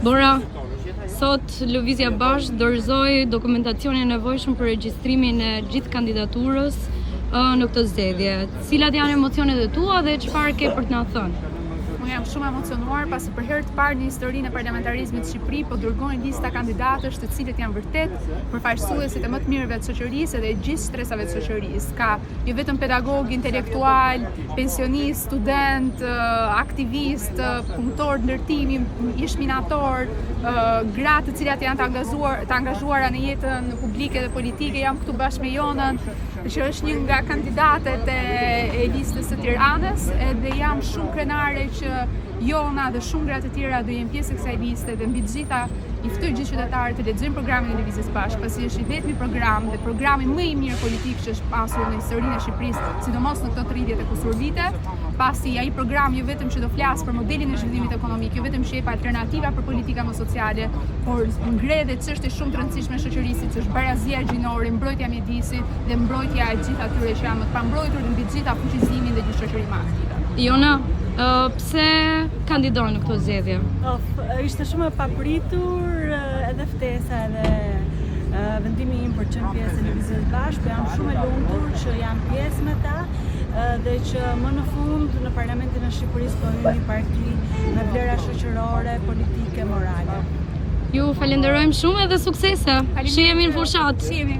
Bora, sot Lëvizja Bashkë dorëzoi dokumentacionin e nevojshëm për regjistrimin e gjithë kandidaturës në këtë zgjedhje. Cilat janë emocionet e tua dhe çfarë ke për të na thënë? Unë jam shumë emocionuar pasi për herë të parë në historinë e parlamentarizmit të Shqipëri po dërgojnë lista kandidatësh të cilët janë vërtet përfaqësuesit e më të mirëve të shoqërisë dhe gjithë stresave të shoqërisë. Ka jo vetëm pedagog, intelektual, pensionist, student, aktivist, punëtor ndërtimi, ish minator, gra të cilat janë të angazhuara në jetën publike dhe politike. Jam këtu bashkë me Jonën, që është një nga kandidatet e listës së Tiranës, edhe jam shumë krenare që Jona dhe shumë gra të tjera do jenë pjesë e kësaj liste dhe mbi të gjitha i ftoj gjithë qytetarët të lexojnë programin e Lëvizjes Bashkë, pasi është i vetmi program dhe programi më i mirë politik që është pasur në historinë e Shqipërisë, sidomos në këto 30 e kusur vite, pasi ai program jo vetëm që do flas për modelin e zhvillimit ekonomik, jo vetëm që jep alternativa për politika më sociale, por ngre dhe çështje shumë të rëndësishme shoqërisë, që është barazia gjinore, mbrojtja e mjedisit dhe mbrojtja e gjithë atyre që janë më të pambrojtur dhe mbi të gjitha fuqizimin dhe një shoqëri më aktive. Jona, pse kandidon në këtë zgjedhje? Ishte shumë e papritur edhe ftesa edhe vendimi im për të qenë pjesë e Lëvizjes Bashkë. Jam shumë e lumtur që jam pjesë me ta dhe që më në fund në Parlamentin e Shqipërisë po hyj një parti me vlera shoqërore, politike, morale. Ju falenderojmë shumë edhe suksese. Shihemi në fushat. Shihemi.